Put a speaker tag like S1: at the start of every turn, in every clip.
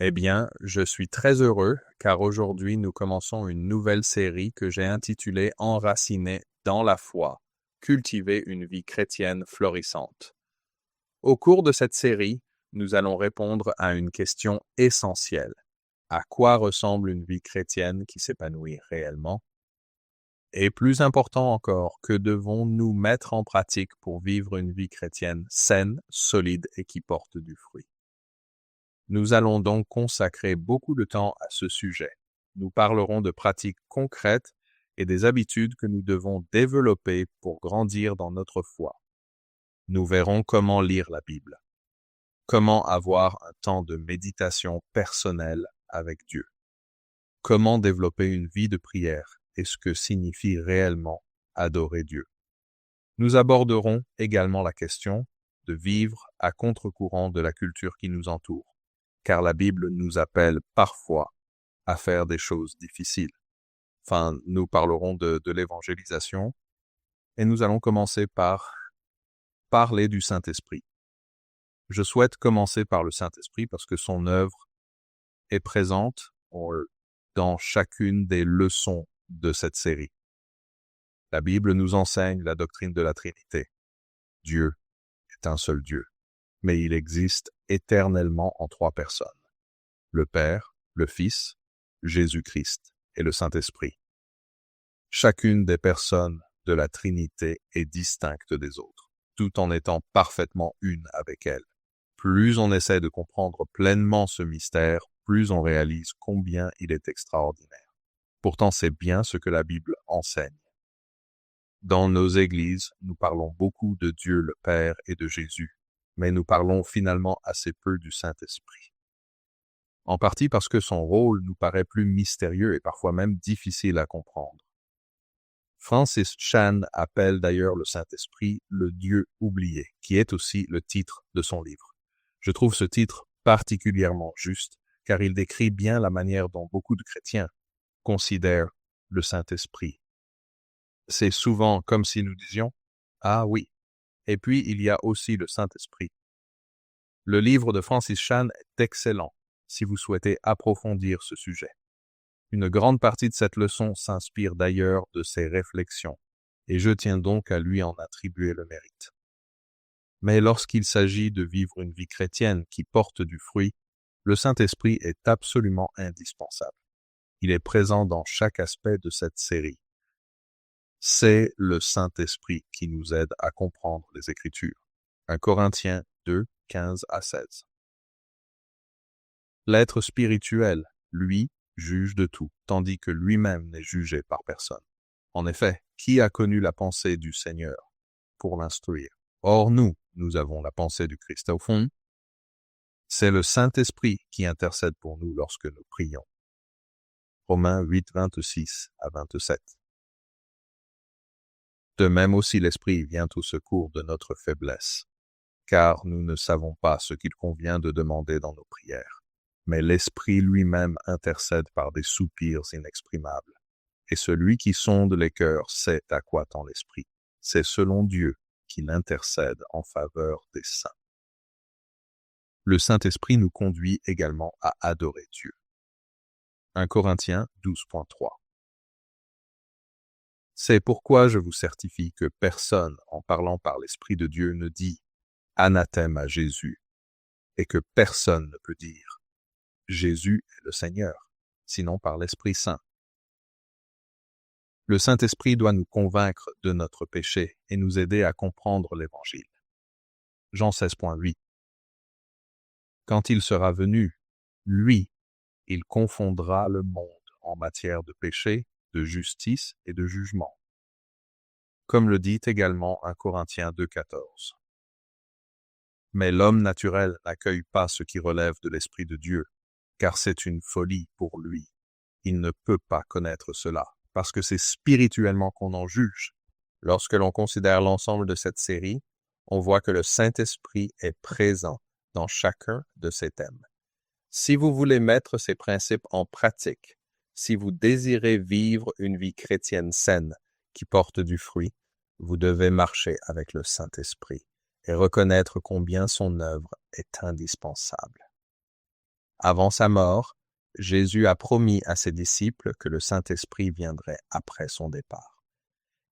S1: Eh bien, je suis très heureux car aujourd'hui nous commençons une nouvelle série que j'ai intitulée Enraciné dans la foi, cultiver une vie chrétienne florissante. Au cours de cette série, nous allons répondre à une question essentielle. À quoi ressemble une vie chrétienne qui s'épanouit réellement? Et plus important encore, que devons-nous mettre en pratique pour vivre une vie chrétienne saine, solide et qui porte du fruit? Nous allons donc consacrer beaucoup de temps à ce sujet. Nous parlerons de pratiques concrètes et des habitudes que nous devons développer pour grandir dans notre foi. Nous verrons comment lire la Bible, comment avoir un temps de méditation personnelle avec Dieu, comment développer une vie de prière et ce que signifie réellement adorer Dieu. Nous aborderons également la question de vivre à contre-courant de la culture qui nous entoure, car la Bible nous appelle parfois à faire des choses difficiles. Enfin, nous parlerons de l'évangélisation et nous allons commencer par parler du Saint-Esprit. Je souhaite commencer par le Saint-Esprit parce que son œuvre est présente dans chacune des leçons de cette série. La Bible nous enseigne la doctrine de la Trinité. Dieu est un seul Dieu, mais il existe éternellement en trois personnes: le Père, le Fils, Jésus-Christ et le Saint-Esprit. Chacune des personnes de la Trinité est distincte des autres, tout en étant parfaitement une avec elle. Plus on essaie de comprendre pleinement ce mystère, plus on réalise combien il est extraordinaire. Pourtant, c'est bien ce que la Bible enseigne. Dans nos églises, nous parlons beaucoup de Dieu le Père et de Jésus, mais nous parlons finalement assez peu du Saint-Esprit. En partie parce que son rôle nous paraît plus mystérieux et parfois même difficile à comprendre. Francis Chan appelle d'ailleurs le Saint-Esprit le Dieu oublié, qui est aussi le titre de son livre. Je trouve ce titre particulièrement juste, car il décrit bien la manière dont beaucoup de chrétiens considèrent le Saint-Esprit. C'est souvent comme si nous disions « Ah oui, et puis il y a aussi le Saint-Esprit ». Le livre de Francis Chan est excellent si vous souhaitez approfondir ce sujet. Une grande partie de cette leçon s'inspire d'ailleurs de ses réflexions, et je tiens donc à lui en attribuer le mérite. Mais lorsqu'il s'agit de vivre une vie chrétienne qui porte du fruit, le Saint-Esprit est absolument indispensable. Il est présent dans chaque aspect de cette série. C'est le Saint-Esprit qui nous aide à comprendre les Écritures. 1 Corinthiens 2, 15 à 16. L'être spirituel, lui, juge de tout, tandis que lui-même n'est jugé par personne. En effet, qui a connu la pensée du Seigneur pour l'instruire? Or nous avons la pensée du Christ au fond. C'est le Saint-Esprit qui intercède pour nous lorsque nous prions. Romains 8, 26 à 27. De même aussi l'Esprit vient au secours de notre faiblesse, car nous ne savons pas ce qu'il convient de demander dans nos prières. Mais l'Esprit lui-même intercède par des soupirs inexprimables. Et celui qui sonde les cœurs sait à quoi tend l'Esprit. C'est selon Dieu qu'il intercède en faveur des saints. Le Saint-Esprit nous conduit également à adorer Dieu. 1 Corinthiens 12.3. C'est pourquoi je vous certifie que personne, en parlant par l'Esprit de Dieu, ne dit « anathème à Jésus » et que personne ne peut dire « Jésus est le Seigneur », sinon par l'Esprit Saint. Le Saint-Esprit doit nous convaincre de notre péché et nous aider à comprendre l'Évangile. Jean 16.8. Quand il sera venu, lui, il confondra le monde en matière de péché, de justice et de jugement. Comme le dit également 1 Corinthiens 2.14. Mais l'homme naturel n'accueille pas ce qui relève de l'Esprit de Dieu, car c'est une folie pour lui. Il ne peut pas connaître cela, parce que c'est spirituellement qu'on en juge. Lorsque l'on considère l'ensemble de cette série, on voit que le Saint-Esprit est présent dans chacun de ces thèmes. Si vous voulez mettre ces principes en pratique, si vous désirez vivre une vie chrétienne saine qui porte du fruit, vous devez marcher avec le Saint-Esprit et reconnaître combien son œuvre est indispensable. Avant sa mort, Jésus a promis à ses disciples que le Saint-Esprit viendrait après son départ.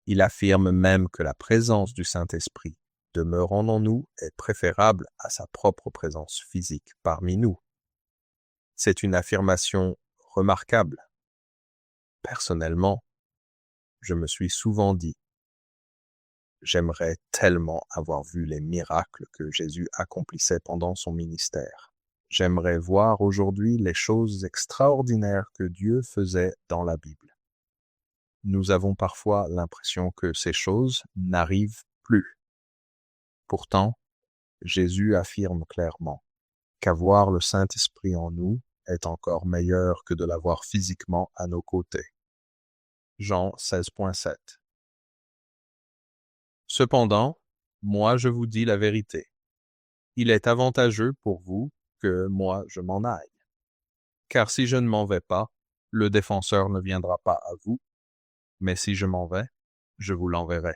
S1: Il affirme même que la présence du Saint-Esprit demeurant en nous est préférable à sa propre présence physique parmi nous. C'est une affirmation remarquable. Personnellement, je me suis souvent dit, j'aimerais tellement avoir vu les miracles que Jésus accomplissait pendant son ministère. J'aimerais voir aujourd'hui les choses extraordinaires que Dieu faisait dans la Bible. Nous avons parfois l'impression que ces choses n'arrivent plus. Pourtant, Jésus affirme clairement qu'avoir le Saint-Esprit en nous est encore meilleur que de l'avoir physiquement à nos côtés. Jean 16.7. Cependant, moi je vous dis la vérité. Il est avantageux pour vous que moi je m'en aille. Car si je ne m'en vais pas, le défenseur ne viendra pas à vous, mais si je m'en vais, je vous l'enverrai.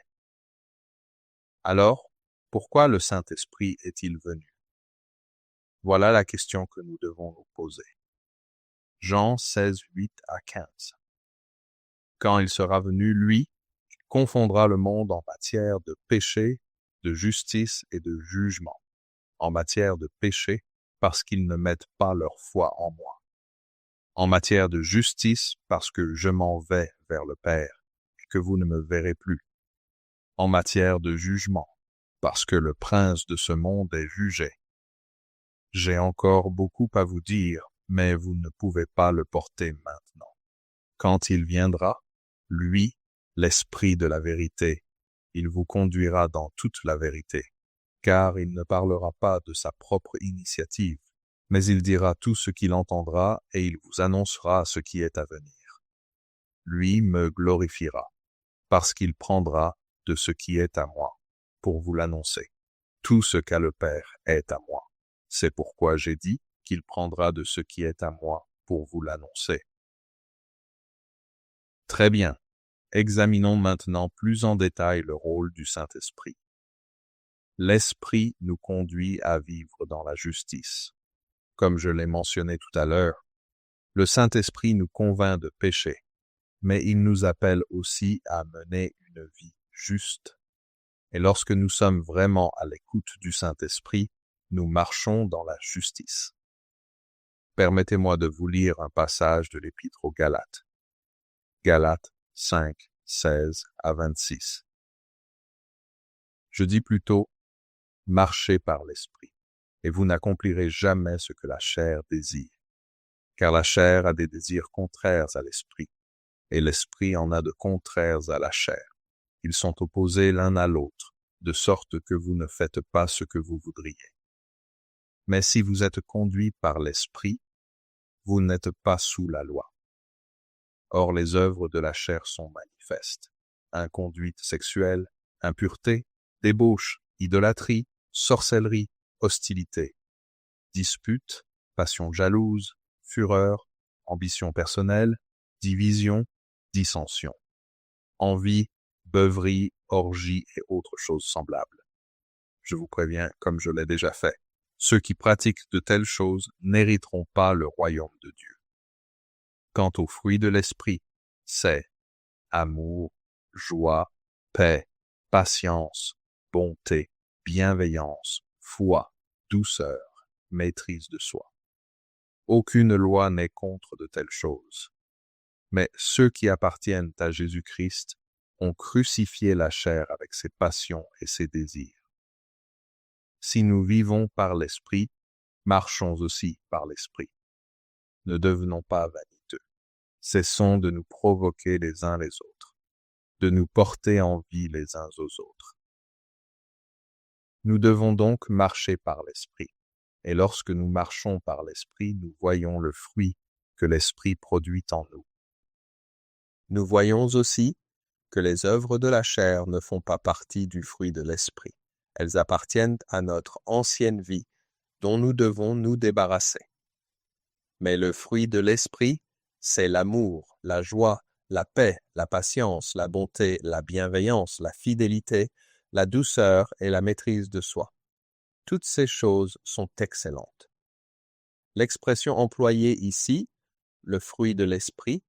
S1: Alors, pourquoi le Saint-Esprit est-il venu? Voilà la question que nous devons nous poser. Jean 16, 8 à 15. Quand il sera venu, lui, il confondra le monde en matière de péché, de justice et de jugement. En matière de péché, parce qu'ils ne mettent pas leur foi en moi. En matière de justice, parce que je m'en vais vers le Père et que vous ne me verrez plus. En matière de jugement, parce que le prince de ce monde est jugé. J'ai encore beaucoup à vous dire, mais vous ne pouvez pas le porter maintenant. Quand il viendra, lui, l'Esprit de la vérité, il vous conduira dans toute la vérité, car il ne parlera pas de sa propre initiative, mais il dira tout ce qu'il entendra et il vous annoncera ce qui est à venir. Lui me glorifiera, parce qu'il prendra de ce qui est à moi, pour vous l'annoncer. Tout ce qu'a le Père est à moi. C'est pourquoi j'ai dit qu'il prendra de ce qui est à moi pour vous l'annoncer. Très bien. Examinons maintenant plus en détail le rôle du Saint-Esprit. L'Esprit nous conduit à vivre dans la justice. Comme je l'ai mentionné tout à l'heure, le Saint-Esprit nous convainc de péché, mais il nous appelle aussi à mener une vie juste. Et lorsque nous sommes vraiment à l'écoute du Saint-Esprit, nous marchons dans la justice. Permettez-moi de vous lire un passage de l'Épître aux Galates. Galates 5, 16 à 26. Je dis plutôt, marchez par l'Esprit, et vous n'accomplirez jamais ce que la chair désire. Car la chair a des désirs contraires à l'Esprit, et l'Esprit en a de contraires à la chair. Ils sont opposés l'un à l'autre, de sorte que vous ne faites pas ce que vous voudriez. Mais si vous êtes conduits par l'Esprit, vous n'êtes pas sous la loi. Or les œuvres de la chair sont manifestes. Inconduite sexuelle, impureté, débauche, idolâtrie, sorcellerie, hostilité, dispute, passion jalouse, fureur, ambition personnelle, division, dissension, envie, beuverie, orgie et autres choses semblables. Je vous préviens, comme je l'ai déjà fait, ceux qui pratiquent de telles choses n'hériteront pas le royaume de Dieu. Quant aux fruits de l'esprit, c'est amour, joie, paix, patience, bonté, bienveillance, foi, douceur, maîtrise de soi. Aucune loi n'est contre de telles choses. Mais ceux qui appartiennent à Jésus-Christ ont crucifié la chair avec ses passions et ses désirs. Si nous vivons par l'Esprit, marchons aussi par l'Esprit. Ne devenons pas vaniteux. Cessons de nous provoquer les uns les autres, de nous porter envie les uns aux autres. Nous devons donc marcher par l'Esprit. Et lorsque nous marchons par l'Esprit, nous voyons le fruit que l'Esprit produit en nous. Nous voyons aussi que les œuvres de la chair ne font pas partie du fruit de l'Esprit. Elles appartiennent à notre ancienne vie, dont nous devons nous débarrasser. Mais le fruit de l'Esprit, c'est l'amour, la joie, la paix, la patience, la bonté, la bienveillance, la fidélité, la douceur et la maîtrise de soi. Toutes ces choses sont excellentes. L'expression employée ici, le fruit de l'esprit,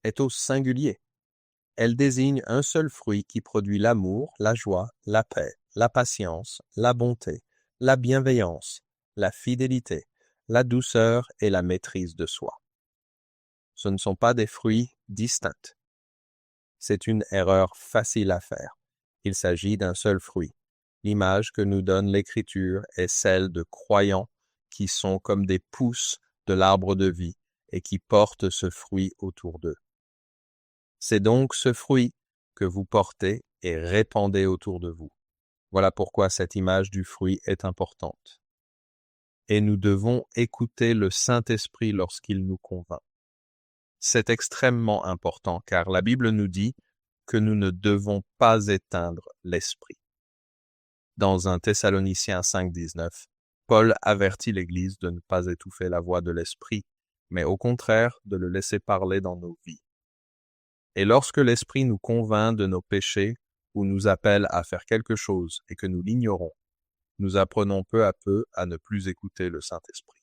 S1: est au singulier. Elle désigne un seul fruit qui produit l'amour, la joie, la paix, la patience, la bonté, la bienveillance, la fidélité, la douceur et la maîtrise de soi. Ce ne sont pas des fruits distincts. C'est une erreur facile à faire. Il s'agit d'un seul fruit. L'image que nous donne l'Écriture est celle de croyants qui sont comme des pousses de l'arbre de vie et qui portent ce fruit autour d'eux. C'est donc ce fruit que vous portez et répandez autour de vous. Voilà pourquoi cette image du fruit est importante. Et nous devons écouter le Saint-Esprit lorsqu'il nous convainc. C'est extrêmement important car la Bible nous dit que nous ne devons pas éteindre l'Esprit. Dans 1 Thessaloniciens 5,19, Paul avertit l'Église de ne pas étouffer la voix de l'Esprit, mais au contraire de le laisser parler dans nos vies. Et lorsque l'Esprit nous convainc de nos péchés ou nous appelle à faire quelque chose et que nous l'ignorons, nous apprenons peu à peu à ne plus écouter le Saint-Esprit.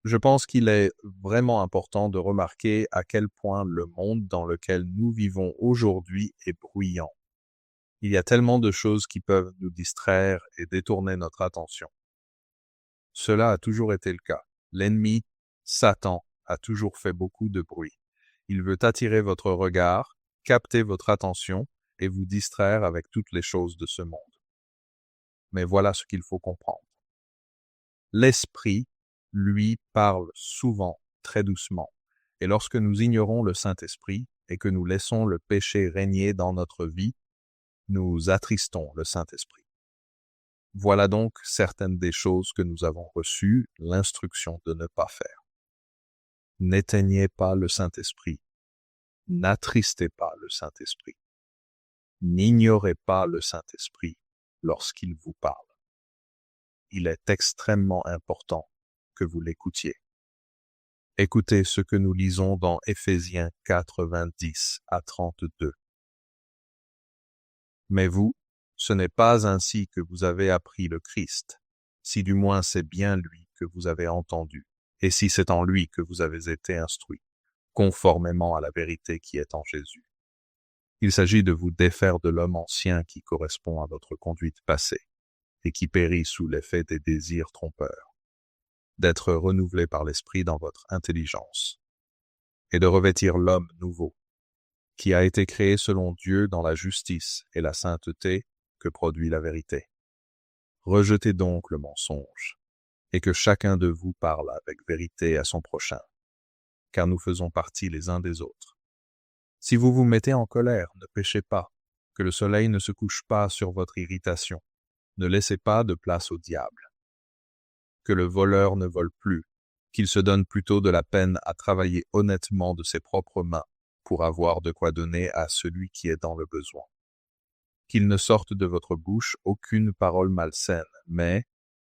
S1: Je pense qu'il est vraiment important de remarquer à quel point le monde dans lequel nous vivons aujourd'hui est bruyant. Il y a tellement de choses qui peuvent nous distraire et détourner notre attention. Cela a toujours été le cas. L'ennemi, Satan, a toujours fait beaucoup de bruit. Il veut attirer votre regard, capter votre attention et vous distraire avec toutes les choses de ce monde. Mais voilà ce qu'il faut comprendre. L'Esprit, lui, parle souvent, très doucement. Et lorsque nous ignorons le Saint-Esprit et que nous laissons le péché régner dans notre vie, nous attristons le Saint-Esprit. Voilà donc certaines des choses que nous avons reçues, l'instruction de ne pas faire. N'éteignez pas le Saint-Esprit. N'attristez pas le Saint-Esprit. N'ignorez pas le Saint-Esprit lorsqu'il vous parle. Il est extrêmement important que vous l'écoutiez. Écoutez ce que nous lisons dans Éphésiens 4, 20 à 32. Mais vous, ce n'est pas ainsi que vous avez appris le Christ, si du moins c'est bien lui que vous avez entendu, et si c'est en lui que vous avez été instruits, conformément à la vérité qui est en Jésus. Il s'agit de vous défaire de l'homme ancien qui correspond à votre conduite passée, et qui périt sous l'effet des désirs trompeurs, d'être renouvelé par l'Esprit dans votre intelligence, et de revêtir l'homme nouveau, qui a été créé selon Dieu dans la justice et la sainteté que produit la vérité. Rejetez donc le mensonge, et que chacun de vous parle avec vérité à son prochain, car nous faisons partie les uns des autres. Si vous vous mettez en colère, ne péchez pas, que le soleil ne se couche pas sur votre irritation. Ne laissez pas de place au diable. Que le voleur ne vole plus, qu'il se donne plutôt de la peine à travailler honnêtement de ses propres mains pour avoir de quoi donner à celui qui est dans le besoin. Qu'il ne sorte de votre bouche aucune parole malsaine, mais,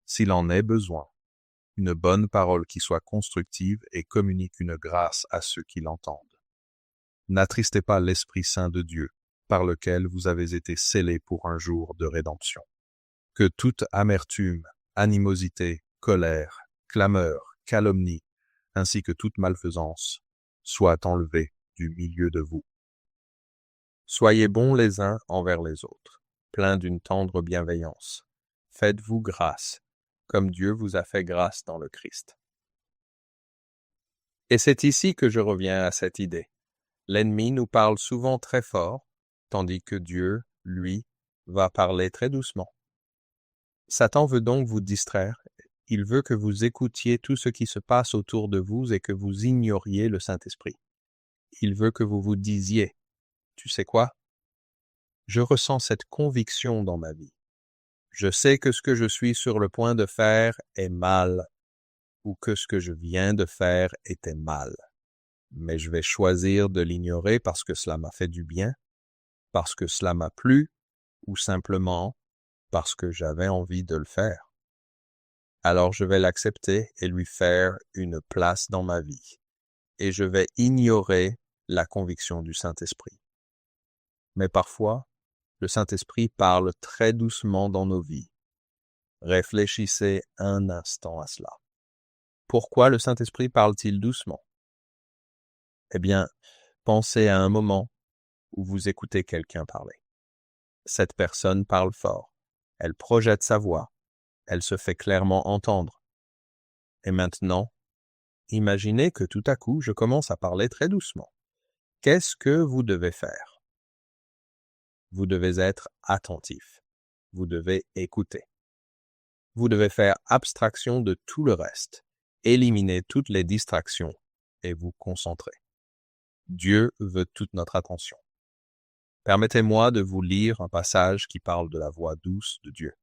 S1: s'il en est besoin, une bonne parole qui soit constructive et communique une grâce à ceux qui l'entendent. N'attristez pas l'Esprit Saint de Dieu, par lequel vous avez été scellés pour un jour de rédemption. Que toute amertume, animosité, colère, clameur, calomnie, ainsi que toute malfaisance, soit enlevée du milieu de vous. Soyez bons les uns envers les autres, pleins d'une tendre bienveillance. Faites-vous grâce, comme Dieu vous a fait grâce dans le Christ. Et c'est ici que je reviens à cette idée. L'ennemi nous parle souvent très fort, tandis que Dieu, lui, va parler très doucement. Satan veut donc vous distraire. Il veut que vous écoutiez tout ce qui se passe autour de vous et que vous ignoriez le Saint-Esprit. Il veut que vous vous disiez, « Tu sais quoi? Je ressens cette conviction dans ma vie. Je sais que ce que je suis sur le point de faire est mal, ou que ce que je viens de faire était mal. Mais je vais choisir de l'ignorer parce que cela m'a fait du bien, parce que cela m'a plu, ou simplement parce que j'avais envie de le faire. Alors je vais l'accepter et lui faire une place dans ma vie. Et je vais ignorer la conviction du Saint-Esprit. Mais parfois, le Saint-Esprit parle très doucement dans nos vies. Réfléchissez un instant à cela. Pourquoi le Saint-Esprit parle-t-il doucement? Eh bien, pensez à un moment où vous écoutez quelqu'un parler. Cette personne parle fort. Elle projette sa voix. Elle se fait clairement entendre. Et maintenant, imaginez que tout à coup, je commence à parler très doucement. Qu'est-ce que vous devez faire? Vous devez être attentif. Vous devez écouter. Vous devez faire abstraction de tout le reste, éliminer toutes les distractions et vous concentrer. Dieu veut toute notre attention. Permettez-moi de vous lire un passage qui parle de la voix douce de Dieu.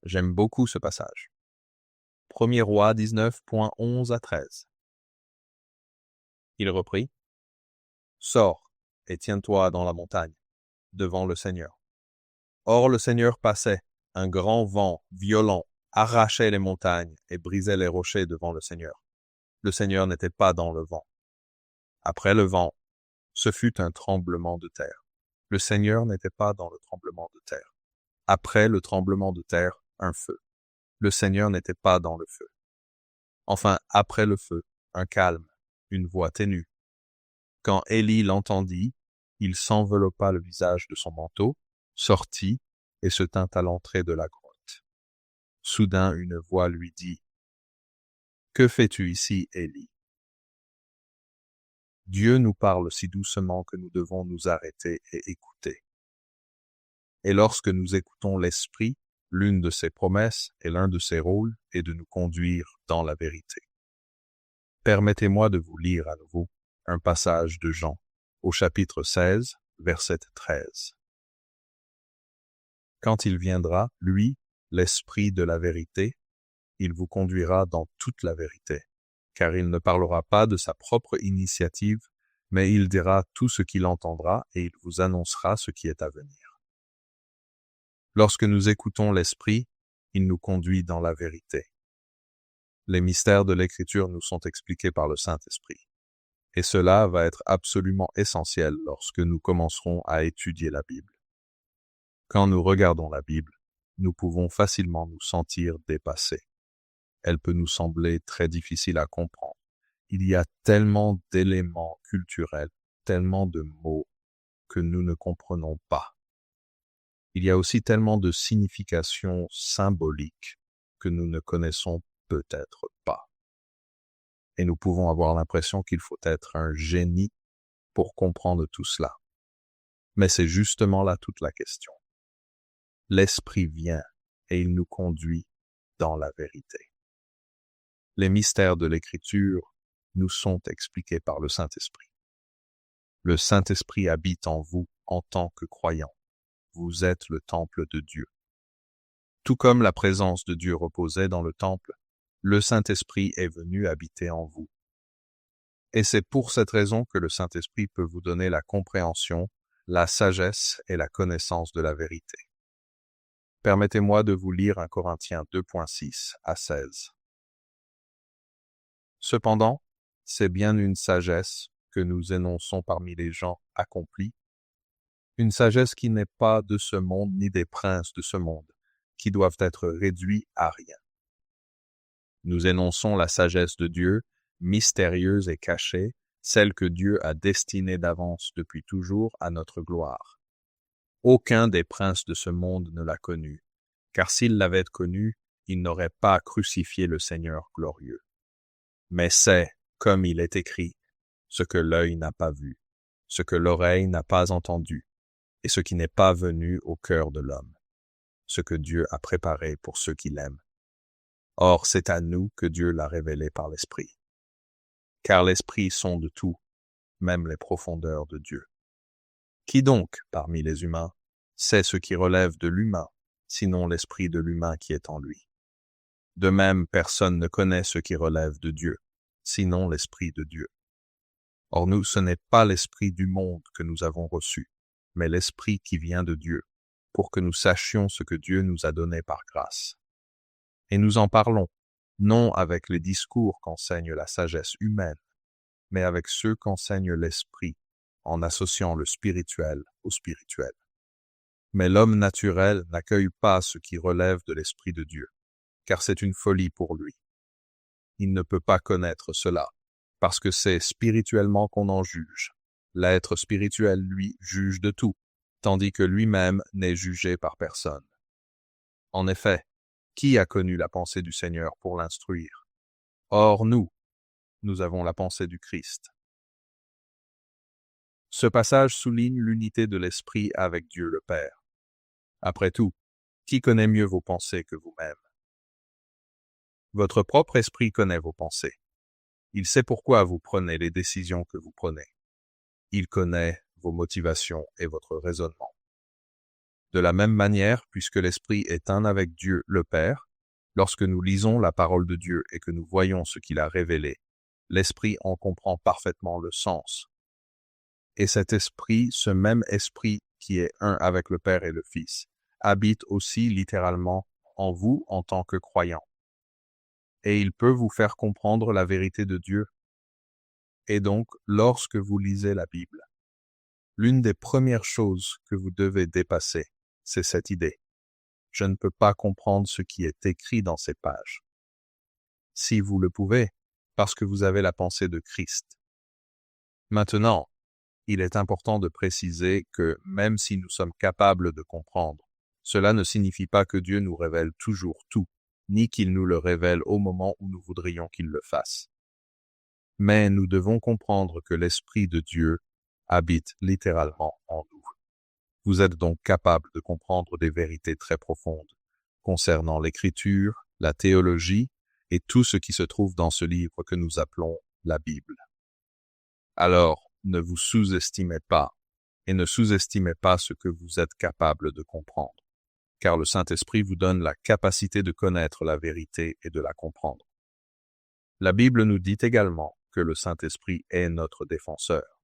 S1: J'aime beaucoup ce passage. 1er Roi 19.11 à 13. Il reprit, « Sors et tiens-toi dans la montagne, devant le Seigneur. » Or le Seigneur passait, un grand vent violent arrachait les montagnes et brisait les rochers devant le Seigneur. Le Seigneur n'était pas dans le vent. Après le vent, ce fut un tremblement de terre. Le Seigneur n'était pas dans le tremblement de terre. Après le tremblement de terre, un feu. Le Seigneur n'était pas dans le feu. Enfin, après le feu, un calme, une voix ténue. Quand Élie l'entendit, il s'enveloppa le visage de son manteau, sortit et se tint à l'entrée de la grotte. Soudain, une voix lui dit, « Que fais-tu ici, Élie ?» Dieu nous parle si doucement que nous devons nous arrêter et écouter. Et lorsque nous écoutons l'Esprit, l'une de ses promesses et l'un de ses rôles est de nous conduire dans la vérité. Permettez-moi de vous lire à nouveau un passage de Jean, au chapitre 16, verset 13. Quand il viendra, lui, l'Esprit de la vérité, il vous conduira dans toute la vérité, car il ne parlera pas de sa propre initiative, mais il dira tout ce qu'il entendra et il vous annoncera ce qui est à venir. Lorsque nous écoutons l'Esprit, il nous conduit dans la vérité. Les mystères de l'Écriture nous sont expliqués par le Saint-Esprit. Et cela va être absolument essentiel lorsque nous commencerons à étudier la Bible. Quand nous regardons la Bible, nous pouvons facilement nous sentir dépassés. Elle peut nous sembler très difficile à comprendre. Il y a tellement d'éléments culturels, tellement de mots que nous ne comprenons pas. Il y a aussi tellement de significations symboliques que nous ne connaissons peut-être pas. Et nous pouvons avoir l'impression qu'il faut être un génie pour comprendre tout cela. Mais c'est justement là toute la question. L'Esprit vient et il nous conduit dans la vérité. Les mystères de l'Écriture nous sont expliqués par le Saint-Esprit. Le Saint-Esprit habite en vous en tant que croyant. Vous êtes le temple de Dieu. Tout comme la présence de Dieu reposait dans le temple, le Saint-Esprit est venu habiter en vous. Et c'est pour cette raison que le Saint-Esprit peut vous donner la compréhension, la sagesse et la connaissance de la vérité. Permettez-moi de vous lire 1 Corinthiens 2.6 à 16. Cependant, c'est bien une sagesse que nous énonçons parmi les gens accomplis, une sagesse qui n'est pas de ce monde ni des princes de ce monde, qui doivent être réduits à rien. Nous énonçons la sagesse de Dieu, mystérieuse et cachée, celle que Dieu a destinée d'avance depuis toujours à notre gloire. Aucun des princes de ce monde ne l'a connue, car s'il l'avait connue, il n'aurait pas crucifié le Seigneur glorieux. Mais c'est, comme il est écrit, ce que l'œil n'a pas vu, ce que l'oreille n'a pas entendu, et ce qui n'est pas venu au cœur de l'homme, ce que Dieu a préparé pour ceux qui l'aiment. Or, c'est à nous que Dieu l'a révélé par l'Esprit. Car l'Esprit sonde tout, même les profondeurs de Dieu. Qui donc, parmi les humains, sait ce qui relève de l'humain, sinon l'Esprit de l'humain qui est en lui? De même, personne ne connaît ce qui relève de Dieu, sinon l'Esprit de Dieu. Or nous, ce n'est pas l'Esprit du monde que nous avons reçu, mais l'Esprit qui vient de Dieu, pour que nous sachions ce que Dieu nous a donné par grâce. Et nous en parlons, non avec les discours qu'enseigne la sagesse humaine, mais avec ceux qu'enseigne l'Esprit, en associant le spirituel au spirituel. Mais l'homme naturel n'accueille pas ce qui relève de l'Esprit de Dieu, car c'est une folie pour lui. Il ne peut pas connaître cela, parce que c'est spirituellement qu'on en juge. L'être spirituel, lui, juge de tout, tandis que lui-même n'est jugé par personne. En effet, qui a connu la pensée du Seigneur pour l'instruire? Or nous avons la pensée du Christ. Ce passage souligne l'unité de l'Esprit avec Dieu le Père. Après tout, qui connaît mieux vos pensées que vous-même? Votre propre esprit connaît vos pensées. Il sait pourquoi vous prenez les décisions que vous prenez. Il connaît vos motivations et votre raisonnement. De la même manière, puisque l'Esprit est un avec Dieu le Père, lorsque nous lisons la parole de Dieu et que nous voyons ce qu'il a révélé, l'Esprit en comprend parfaitement le sens. Et cet Esprit, ce même Esprit qui est un avec le Père et le Fils, habite aussi littéralement en vous en tant que croyants. Et il peut vous faire comprendre la vérité de Dieu. Et donc, lorsque vous lisez la Bible, l'une des premières choses que vous devez dépasser, c'est cette idée. Je ne peux pas comprendre ce qui est écrit dans ces pages. Si vous le pouvez, parce que vous avez la pensée de Christ. Maintenant, il est important de préciser que même si nous sommes capables de comprendre, cela ne signifie pas que Dieu nous révèle toujours tout, ni qu'il nous le révèle au moment où nous voudrions qu'il le fasse. Mais nous devons comprendre que l'Esprit de Dieu habite littéralement en nous. Vous êtes donc capable de comprendre des vérités très profondes concernant l'Écriture, la théologie et tout ce qui se trouve dans ce livre que nous appelons la Bible. Alors, ne vous sous-estimez pas et ne sous-estimez pas ce que vous êtes capable de comprendre, car le Saint-Esprit vous donne la capacité de connaître la vérité et de la comprendre. La Bible nous dit également que le Saint-Esprit est notre défenseur.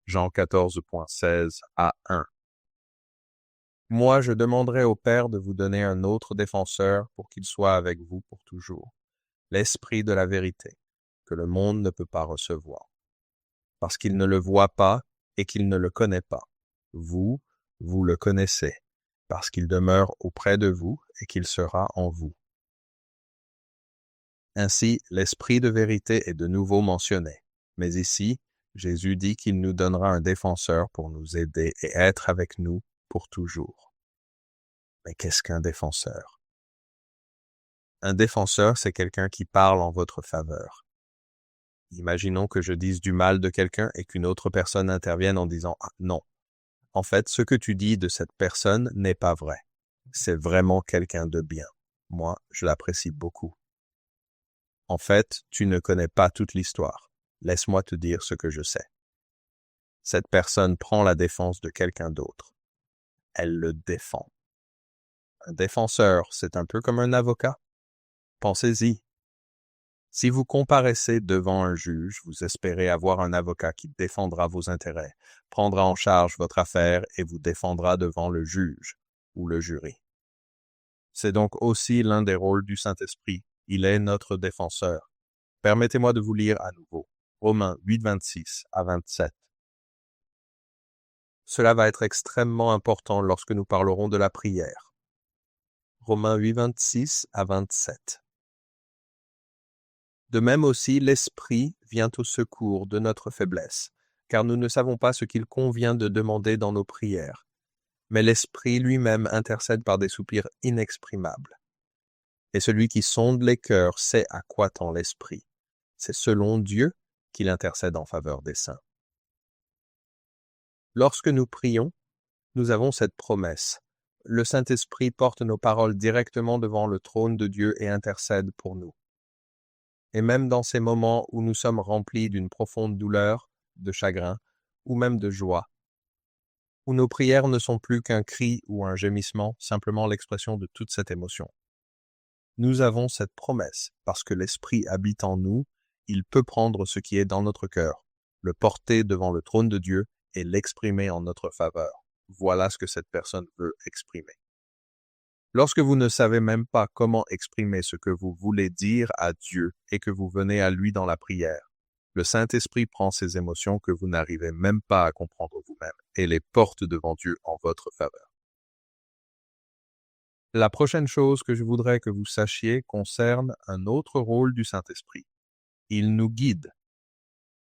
S1: Jean 14.16 à 1. Moi, je demanderai au Père de vous donner un autre défenseur pour qu'il soit avec vous pour toujours, l'Esprit de la vérité, que le monde ne peut pas recevoir, parce qu'il ne le voit pas et qu'il ne le connaît pas. Vous le connaissez, parce qu'il demeure auprès de vous et qu'il sera en vous. Ainsi, l'Esprit de vérité est de nouveau mentionné, mais ici, Jésus dit qu'il nous donnera un défenseur pour nous aider et être avec nous pour toujours. Mais qu'est-ce qu'un défenseur? Un défenseur, c'est quelqu'un qui parle en votre faveur. Imaginons que je dise du mal de quelqu'un et qu'une autre personne intervienne en disant « Ah, non, en fait, ce que tu dis de cette personne n'est pas vrai. C'est vraiment quelqu'un de bien. Moi, je l'apprécie beaucoup. En fait, tu ne connais pas toute l'histoire. Laisse-moi te dire ce que je sais. » Cette personne prend la défense de quelqu'un d'autre. Elle le défend. Un défenseur, c'est un peu comme un avocat. Pensez-y. Si vous comparaissez devant un juge, vous espérez avoir un avocat qui défendra vos intérêts, prendra en charge votre affaire et vous défendra devant le juge ou le jury. C'est donc aussi l'un des rôles du Saint-Esprit. Il est notre défenseur. Permettez-moi de vous lire à nouveau. Romains 8, 26 à 27. Cela va être extrêmement important lorsque nous parlerons de la prière. Romains 8, 26 à 27. De même aussi, l'Esprit vient au secours de notre faiblesse, car nous ne savons pas ce qu'il convient de demander dans nos prières. Mais l'Esprit lui-même intercède par des soupirs inexprimables. Et celui qui sonde les cœurs sait à quoi tend l'Esprit. C'est selon Dieu qu'il intercède en faveur des saints. Lorsque nous prions, nous avons cette promesse. Le Saint-Esprit porte nos paroles directement devant le trône de Dieu et intercède pour nous. Et même dans ces moments où nous sommes remplis d'une profonde douleur, de chagrin, ou même de joie, où nos prières ne sont plus qu'un cri ou un gémissement, simplement l'expression de toute cette émotion. Nous avons cette promesse, parce que l'Esprit habite en nous, il peut prendre ce qui est dans notre cœur, le porter devant le trône de Dieu et l'exprimer en notre faveur. Voilà ce que cette personne veut exprimer. Lorsque vous ne savez même pas comment exprimer ce que vous voulez dire à Dieu et que vous venez à lui dans la prière, le Saint-Esprit prend ces émotions que vous n'arrivez même pas à comprendre vous-même et les porte devant Dieu en votre faveur. La prochaine chose que je voudrais que vous sachiez concerne un autre rôle du Saint-Esprit. Il nous guide.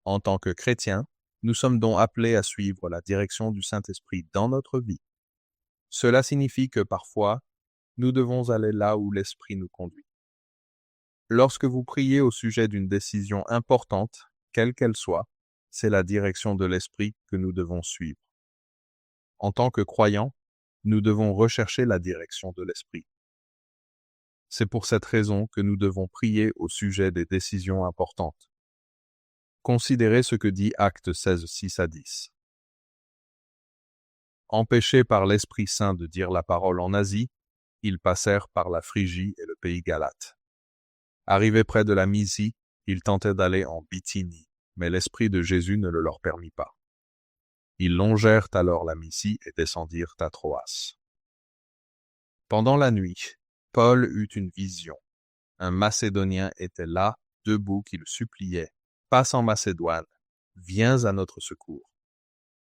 S1: En tant que chrétiens, nous sommes donc appelés à suivre la direction du Saint-Esprit dans notre vie. Cela signifie que parfois, nous devons aller là où l'Esprit nous conduit. Lorsque vous priez au sujet d'une décision importante, quelle qu'elle soit, c'est la direction de l'Esprit que nous devons suivre. En tant que croyants, nous devons rechercher la direction de l'Esprit. C'est pour cette raison que nous devons prier au sujet des décisions importantes. Considérez ce que dit Actes 16, 6 à 10. Empêchés par l'Esprit Saint de dire la parole en Asie, ils passèrent par la Phrygie et le pays Galate. Arrivés près de la Mysie, ils tentaient d'aller en Bithynie, mais l'Esprit de Jésus ne le leur permit pas. Ils longèrent alors la Mysie et descendirent à Troas. Pendant la nuit, Paul eut une vision. Un Macédonien était là, debout, qui le suppliait. « Passe en Macédoine, viens à notre secours. »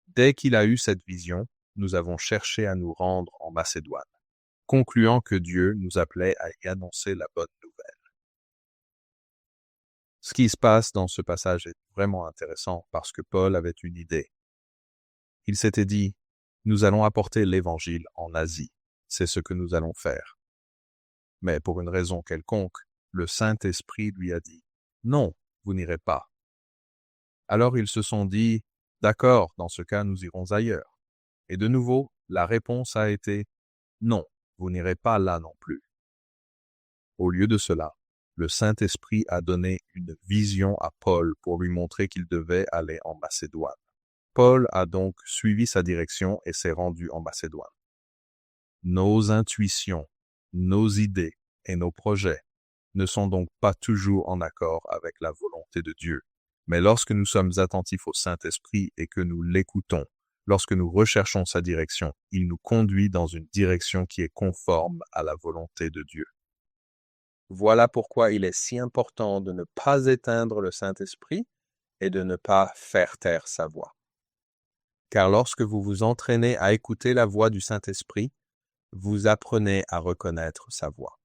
S1: Dès qu'il a eu cette vision, nous avons cherché à nous rendre en Macédoine, concluant que Dieu nous appelait à y annoncer la bonne nouvelle. Ce qui se passe dans ce passage est vraiment intéressant parce que Paul avait une idée. Il s'était dit, nous allons apporter l'Évangile en Asie, c'est ce que nous allons faire. Mais pour une raison quelconque, le Saint-Esprit lui a dit, non, vous n'irez pas. Alors ils se sont dit, d'accord, dans ce cas nous irons ailleurs. Et de nouveau, la réponse a été, non, vous n'irez pas là non plus. Au lieu de cela, le Saint-Esprit a donné une vision à Paul pour lui montrer qu'il devait aller en Macédoine. Paul a donc suivi sa direction et s'est rendu en Macédoine. Nos intuitions, nos idées et nos projets ne sont donc pas toujours en accord avec la volonté de Dieu. Mais lorsque nous sommes attentifs au Saint-Esprit et que nous l'écoutons, lorsque nous recherchons sa direction, il nous conduit dans une direction qui est conforme à la volonté de Dieu. Voilà pourquoi il est si important de ne pas éteindre le Saint-Esprit et de ne pas faire taire sa voix. Car lorsque vous vous entraînez à écouter la voix du Saint-Esprit, vous apprenez à reconnaître sa voix.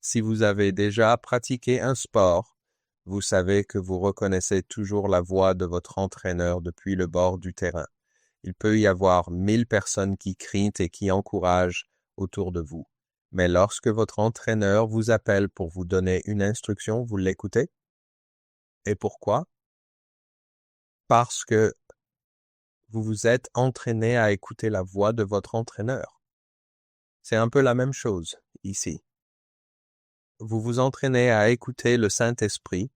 S1: Si vous avez déjà pratiqué un sport, vous savez que vous reconnaissez toujours la voix de votre entraîneur depuis le bord du terrain. Il peut y avoir 1000 personnes qui crient et qui encouragent autour de vous. Mais lorsque votre entraîneur vous appelle pour vous donner une instruction, vous l'écoutez? Et pourquoi? Parce que vous vous êtes entraîné à écouter la voix de votre entraîneur. C'est un peu la même chose ici. Vous vous entraînez à écouter le Saint-Esprit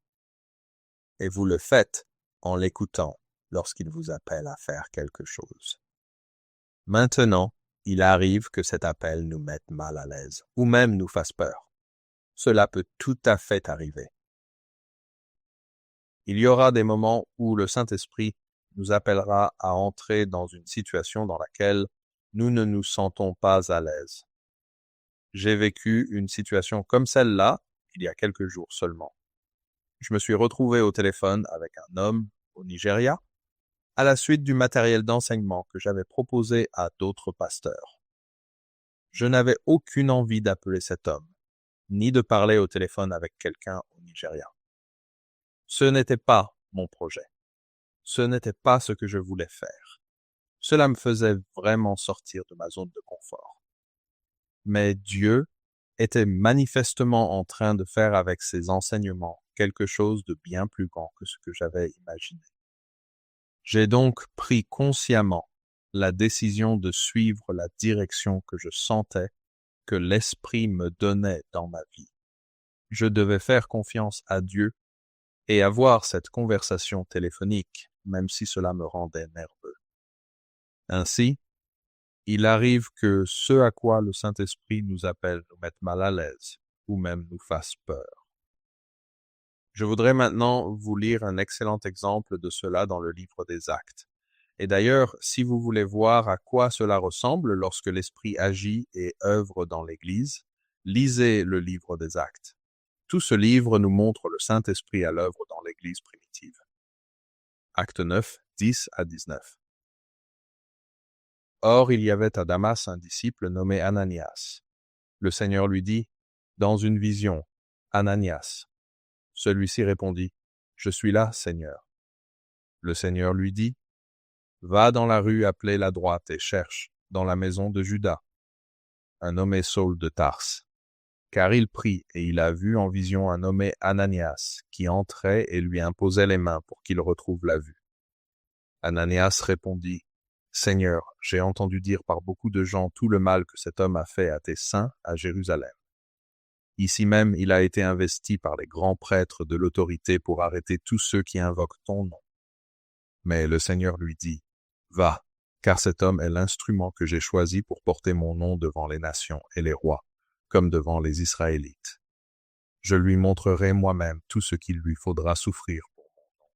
S1: et vous le faites en l'écoutant lorsqu'il vous appelle à faire quelque chose. Maintenant, il arrive que cet appel nous mette mal à l'aise ou même nous fasse peur. Cela peut tout à fait arriver. Il y aura des moments où le Saint-Esprit nous appellera à entrer dans une situation dans laquelle nous ne nous sentons pas à l'aise. J'ai vécu une situation comme celle-là il y a quelques jours seulement. Je me suis retrouvé au téléphone avec un homme au Nigeria à la suite du matériel d'enseignement que j'avais proposé à d'autres pasteurs. Je n'avais aucune envie d'appeler cet homme, ni de parler au téléphone avec quelqu'un au Nigeria. Ce n'était pas mon projet. Ce n'était pas ce que je voulais faire. Cela me faisait vraiment sortir de ma zone de confort. Mais Dieu était manifestement en train de faire avec ses enseignements quelque chose de bien plus grand que ce que j'avais imaginé. J'ai donc pris consciemment la décision de suivre la direction que je sentais que l'Esprit me donnait dans ma vie. Je devais faire confiance à Dieu et avoir cette conversation téléphonique, même si cela me rendait nerveux. Ainsi, il arrive que ce à quoi le Saint-Esprit nous appelle nous mette mal à l'aise ou même nous fasse peur. Je voudrais maintenant vous lire un excellent exemple de cela dans le livre des Actes. Et d'ailleurs, si vous voulez voir à quoi cela ressemble lorsque l'Esprit agit et œuvre dans l'Église, lisez le livre des Actes. Tout ce livre nous montre le Saint-Esprit à l'œuvre dans l'Église primitive. Acte 9, 10 à 19. Or, il y avait à Damas un disciple nommé Ananias. Le Seigneur lui dit, dans une vision, Ananias. Celui-ci répondit, Je suis là, Seigneur. Le Seigneur lui dit, Va dans la rue appelée la droite et cherche, dans la maison de Judas, un nommé Saul de Tarse. Car il prie, et il a vu en vision un nommé Ananias, qui entrait et lui imposait les mains pour qu'il retrouve la vue. Ananias répondit, Seigneur, j'ai entendu dire par beaucoup de gens tout le mal que cet homme a fait à tes saints à Jérusalem. Ici même, il a été investi par les grands prêtres de l'autorité pour arrêter tous ceux qui invoquent ton nom. Mais le Seigneur lui dit, Va, car cet homme est l'instrument que j'ai choisi pour porter mon nom devant les nations et les rois, comme devant les Israélites. Je lui montrerai moi-même tout ce qu'il lui faudra souffrir pour mon nom.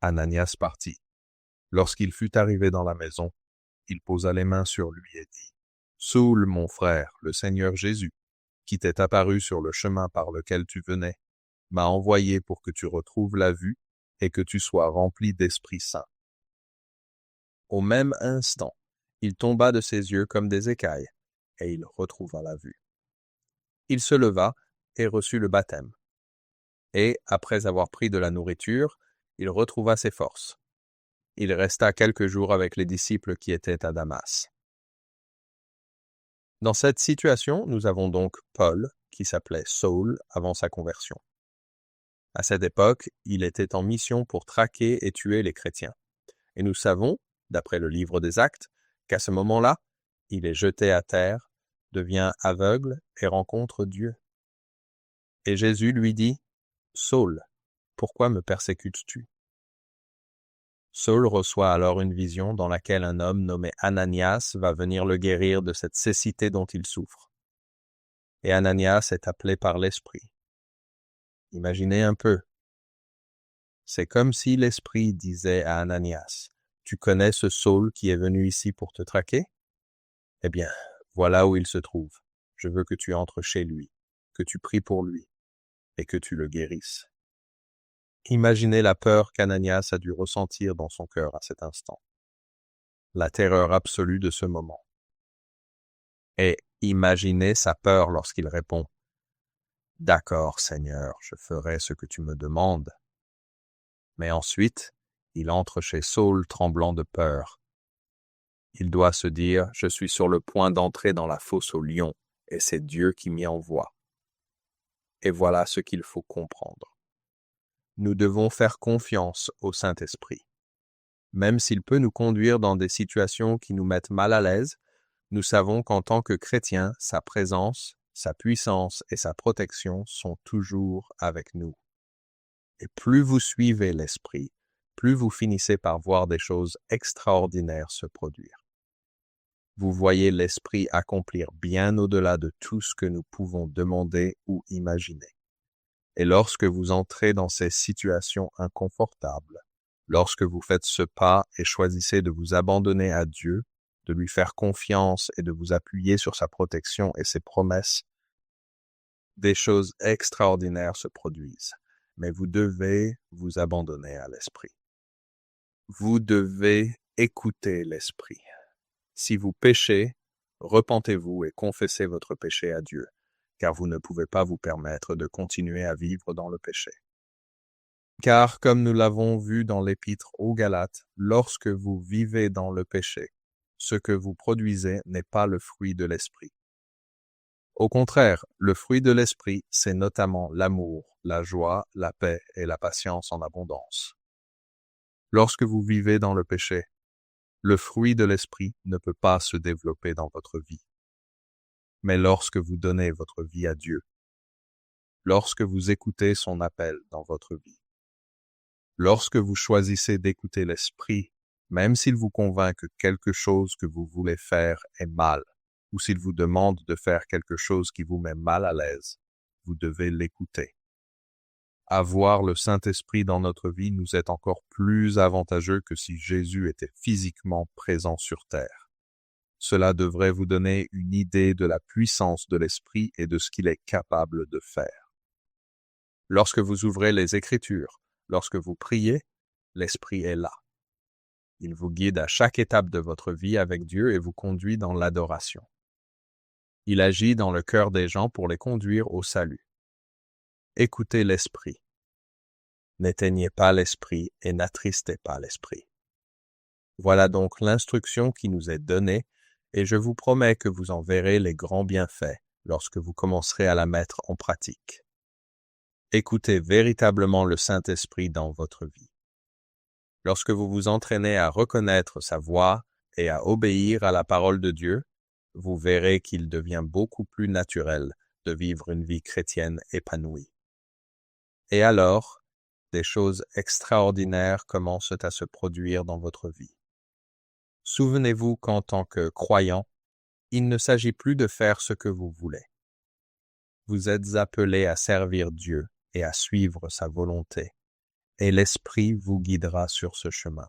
S1: Ananias partit. Lorsqu'il fut arrivé dans la maison, il posa les mains sur lui et dit, Saul, mon frère, le Seigneur Jésus, qui t'est apparu sur le chemin par lequel tu venais, m'a envoyé pour que tu retrouves la vue et que tu sois rempli d'Esprit Saint. Au même instant, il tomba de ses yeux comme des écailles, et il retrouva la vue. Il se leva et reçut le baptême. Et, après avoir pris de la nourriture, il retrouva ses forces. Il resta quelques jours avec les disciples qui étaient à Damas. Dans cette situation, nous avons donc Paul, qui s'appelait Saul avant sa conversion. À cette époque, il était en mission pour traquer et tuer les chrétiens. Et nous savons, d'après le livre des Actes, qu'à ce moment-là, il est jeté à terre, devient aveugle et rencontre Dieu. Et Jésus lui dit, « Saul, pourquoi me persécutes-tu » Saul reçoit alors une vision dans laquelle un homme nommé Ananias va venir le guérir de cette cécité dont il souffre. Et Ananias est appelé par l'Esprit. Imaginez un peu. C'est comme si l'Esprit disait à Ananias, « Tu connais ce Saul qui est venu ici pour te traquer ? Eh bien, voilà où il se trouve. Je veux que tu entres chez lui, que tu pries pour lui, et que tu le guérisses. » Imaginez la peur qu'Ananias a dû ressentir dans son cœur à cet instant. La terreur absolue de ce moment. Et imaginez sa peur lorsqu'il répond « D'accord, Seigneur, je ferai ce que tu me demandes. » Mais ensuite, il entre chez Saul tremblant de peur. Il doit se dire « Je suis sur le point d'entrer dans la fosse aux lions, et c'est Dieu qui m'y envoie. » Et voilà ce qu'il faut comprendre. Nous devons faire confiance au Saint-Esprit. Même s'il peut nous conduire dans des situations qui nous mettent mal à l'aise, nous savons qu'en tant que chrétiens, sa présence, sa puissance et sa protection sont toujours avec nous. Et plus vous suivez l'Esprit, plus vous finissez par voir des choses extraordinaires se produire. Vous voyez l'Esprit accomplir bien au-delà de tout ce que nous pouvons demander ou imaginer. Et lorsque vous entrez dans ces situations inconfortables, lorsque vous faites ce pas et choisissez de vous abandonner à Dieu, de lui faire confiance et de vous appuyer sur sa protection et ses promesses, des choses extraordinaires se produisent. Mais vous devez vous abandonner à l'Esprit. Vous devez écouter l'Esprit. Si vous péchez, repentez-vous et confessez votre péché à Dieu, car vous ne pouvez pas vous permettre de continuer à vivre dans le péché. Car, comme nous l'avons vu dans l'Épître aux Galates, lorsque vous vivez dans le péché, ce que vous produisez n'est pas le fruit de l'Esprit. Au contraire, le fruit de l'Esprit, c'est notamment l'amour, la joie, la paix et la patience en abondance. Lorsque vous vivez dans le péché, le fruit de l'Esprit ne peut pas se développer dans votre vie. Mais lorsque vous donnez votre vie à Dieu, lorsque vous écoutez son appel dans votre vie, lorsque vous choisissez d'écouter l'Esprit, même s'il vous convainc que quelque chose que vous voulez faire est mal, ou s'il vous demande de faire quelque chose qui vous met mal à l'aise, vous devez l'écouter. Avoir le Saint-Esprit dans notre vie nous est encore plus avantageux que si Jésus était physiquement présent sur terre. Cela devrait vous donner une idée de la puissance de l'Esprit et de ce qu'il est capable de faire. Lorsque vous ouvrez les Écritures, lorsque vous priez, l'Esprit est là. Il vous guide à chaque étape de votre vie avec Dieu et vous conduit dans l'adoration. Il agit dans le cœur des gens pour les conduire au salut. Écoutez l'Esprit. N'éteignez pas l'Esprit et n'attristez pas l'Esprit. Voilà donc l'instruction qui nous est donnée, et je vous promets que vous en verrez les grands bienfaits lorsque vous commencerez à la mettre en pratique. Écoutez véritablement le Saint-Esprit dans votre vie. Lorsque vous vous entraînez à reconnaître sa voix et à obéir à la parole de Dieu, vous verrez qu'il devient beaucoup plus naturel de vivre une vie chrétienne épanouie. Et alors, des choses extraordinaires commencent à se produire dans votre vie. Souvenez-vous qu'en tant que croyant, il ne s'agit plus de faire ce que vous voulez. Vous êtes appelés à servir Dieu et à suivre sa volonté, et l'Esprit vous guidera sur ce chemin.